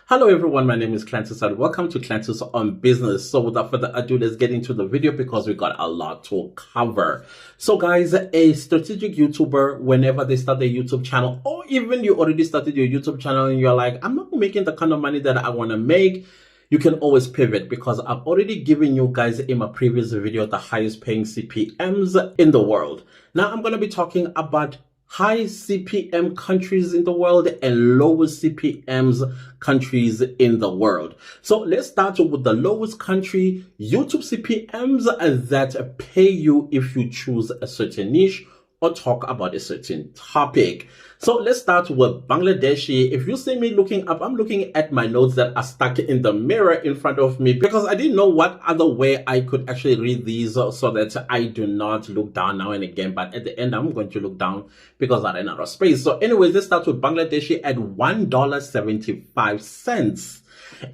Hello everyone, my name is Clantis and welcome to Clantis on Business. So without further ado, let's get into the video because we got a lot to cover. So guys, a strategic YouTuber, whenever they start their YouTube channel, or even you already started your YouTube channel and you're like, I'm not making the kind of money that I want to make, you can always pivot because I've already given you guys in my previous video the highest paying CPMs in the world. Now I'm going to be talking about high CPM countries in the world and lowest CPMs countries in the world. So let's start with the lowest country, YouTube CPMs that pay you if you choose a certain niche or talk about a certain topic. So let's start with Bangladeshi. If you see me looking up, I'm looking at my notes that are stuck in the mirror in front of me because I didn't know what other way I could actually read these so that I do not look down now and again. But at the end, I'm going to look down because I ran out of space. So anyways, let's start with Bangladeshi at $1.75.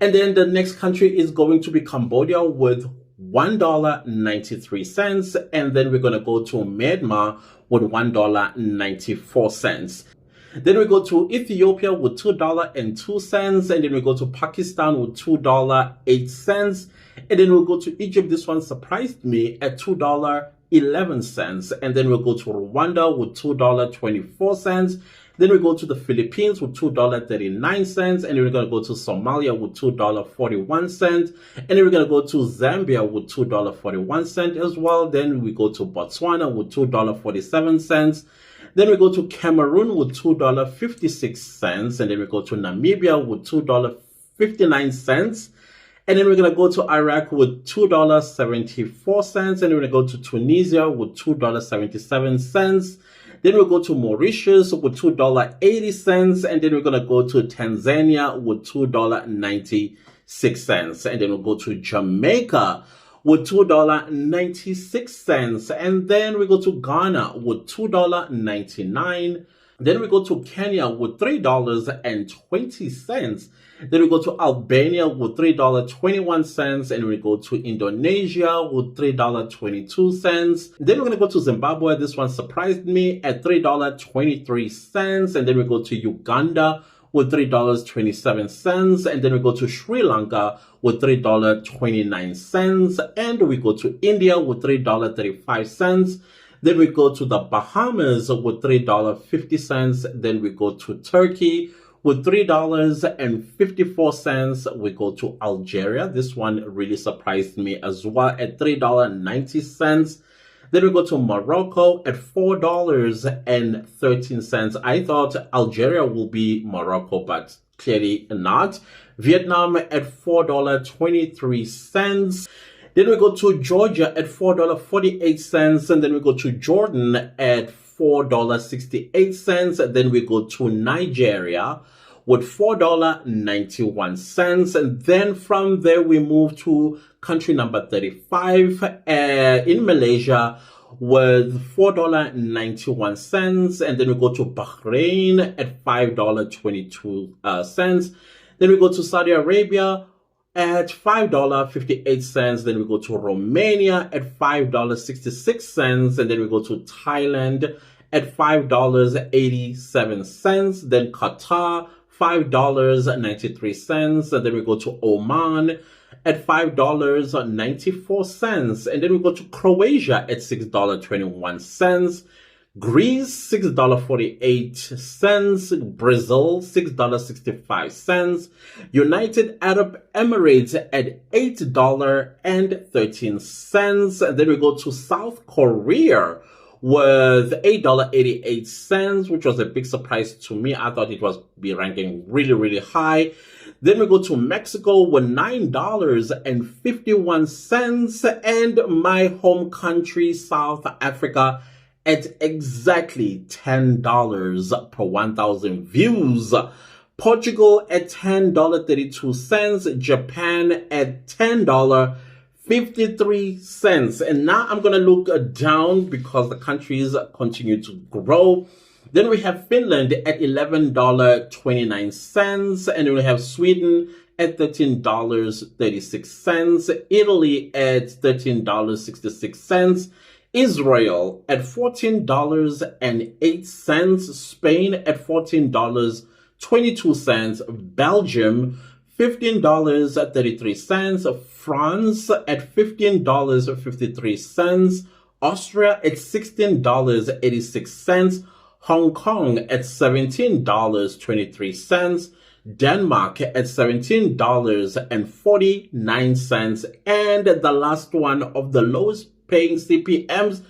And then the next country is going to be Cambodia with $1.93. And then we're going to go to Myanmar with $1.94. Then we go to Ethiopia with $2.02, and then we go to Pakistan with $2.08, and then we'll go to Egypt. This one surprised me at $2.11, and then we'll go to Rwanda with $2.24. Then we go to the Philippines with $2.39, and then we're going to go to Somalia with $2.41, and then we're going to go to Zambia with $2.41 as well. Then we go to Botswana with $2.47. Then we go to Cameroon with $2.56, and then we go to Namibia with $2.59. And then we're going to go to Iraq with $2.74, and then we're going to go to Tunisia with $2.77. Then we'll go to Mauritius with $2.80, and then we're going to go to Tanzania with $2.96, and then we'll go to Jamaica with $2.96, and then we go to Ghana with $2.99. Then we go to Kenya with $3.20. Then we go to Albania with $3.21, and we go to Indonesia with $3.22. Then we're going to go to Zimbabwe. This one surprised me at $3.23. And then we go to Uganda with $3.27. And then we go to Sri Lanka with $3.29. And we go to India with $3.35. Then we go to the Bahamas with $3.50. Then we go to Turkey with $3.54. We go to Algeria. This one really surprised me as well at $3.90. Then we go to Morocco at $4.13. I thought Algeria will be Morocco, but clearly not. Vietnam at $4.23. Then we go to Georgia at $4.48. And then we go to Jordan at $4.68. And then we go to Nigeria with $4.91. And then from there, we move to country number 35 in Malaysia with $4.91. And then we go to Bahrain at $5.22. Then we go to Saudi Arabia at $5.58. Then we go to Romania at $5.66. And then we go to Thailand at $5.87. Then Qatar, $5.93. And then we go to Oman at $5.94. And then we go to Croatia at $6.21. Greece, $6.48. Brazil, $6.65. United Arab Emirates at $8.13. And then we go to South Korea with $8.88, which was a big surprise to me. I thought it was be ranking really, really high. Then we go to Mexico with $9.51. And my home country, South Africa, at exactly $10 per 1,000 views. Portugal at $10.32. Japan at $10.53. And now I'm going to look down because the countries continue to grow. Then we have Finland at $11.29. And then we have Sweden at $13.36. Italy at $13.66. Israel at $14.08, Spain at $14.22, Belgium $15.33, France at $15.53, Austria at $16.86, Hong Kong at $17.23, Denmark at $17.49, and the last one of the lowest paying CPMs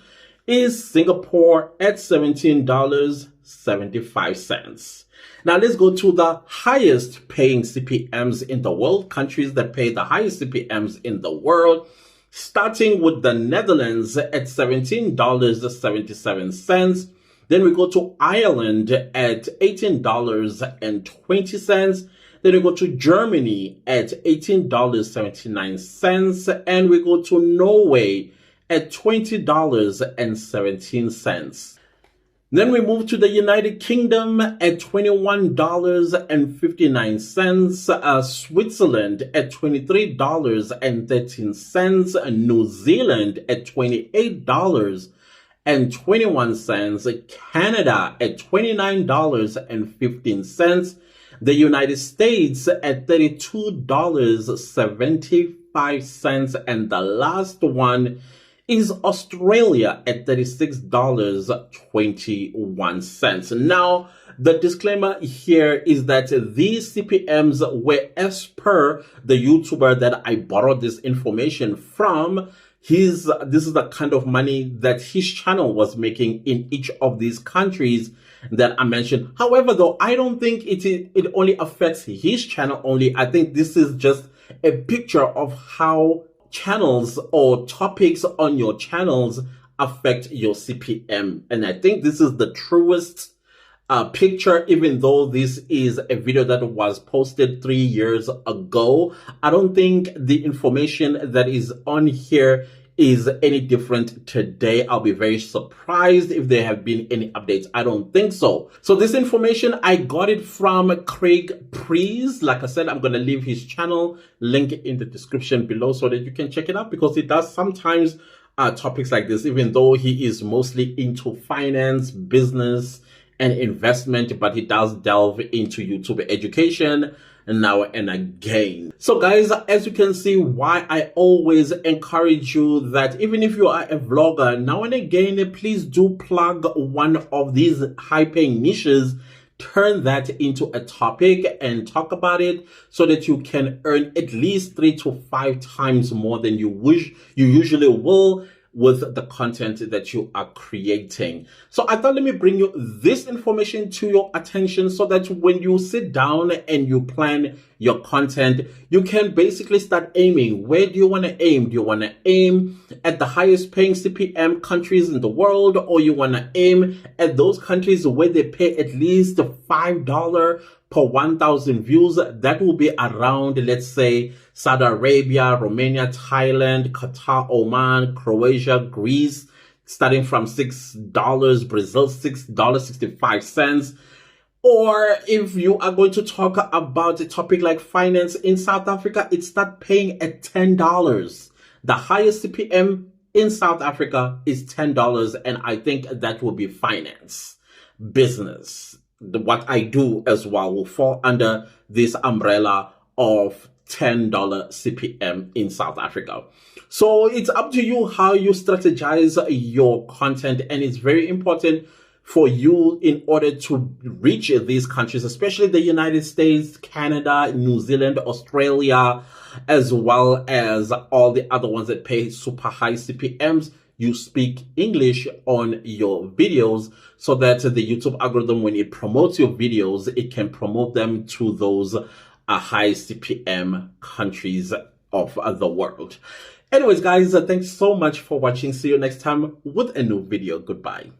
is Singapore at $17.75. Now let's go to the highest paying CPMs in the world, countries that pay the highest CPMs in the world, starting with the Netherlands at $17.77. Then we go to Ireland at $18.20. Then we go to Germany at $18.79. And we go to Norway at $20.17. Then we move to the United Kingdom at $21.59, Switzerland at $23.13, New Zealand at $28.21, Canada at $29.15, the United States at $32.75, and the last one is Australia at $36.21. Now, the disclaimer here is that these CPMs were as per the YouTuber that I borrowed this information from. This is the kind of money that his channel was making in each of these countries that I mentioned. However, though, I don't think it only affects his channel only. I think this is just a picture of how channels or topics on your channels affect your CPM. And I think this is the truest picture, even though this is a video that was posted 3 years ago. I don't think the information that is on here is any different today. I'll be very surprised if there have been any updates. I don't think so. So this information, I got it from Preece. Like I said, I'm going to leave his channel link in the description below so that you can check it out, because he does sometimes topics like this, even though he is mostly into finance, business, and investment, but he does delve into YouTube education now and again. So guys, as you can see, why I always encourage you that even if you are a vlogger, now and again, please do plug one of these high-paying niches, turn that into a topic and talk about it so that you can earn at least 3 to 5 times more than you usually will with the content that you are creating. So I thought, let me bring you this information to your attention so that when you sit down and you plan your content, you can basically start aiming. Where do you want to aim? Do you want to aim at the highest paying CPM countries in the world, or you want to aim at those countries where they pay at least $5 per 1,000 views? That will be around, let's say, Saudi Arabia, Romania, Thailand, Qatar, Oman, Croatia, Greece, starting from $6, Brazil, $6.65. Or if you are going to talk about a topic like finance in South Africa, it starts paying at $10. The highest CPM in South Africa is $10, and I think that will be finance, business. What I do as well will fall under this umbrella of $10 CPM in South Africa. So it's up to you how you strategize your content, and it's very important for you in order to reach these countries, especially the United States, Canada, New Zealand, Australia, as well as all the other ones that pay super high CPMs. You speak English on your videos so that the YouTube algorithm, when it promotes your videos, it can promote them to those high CPM countries of the world. Anyways, guys, thanks so much for watching. See you next time with a new video. Goodbye.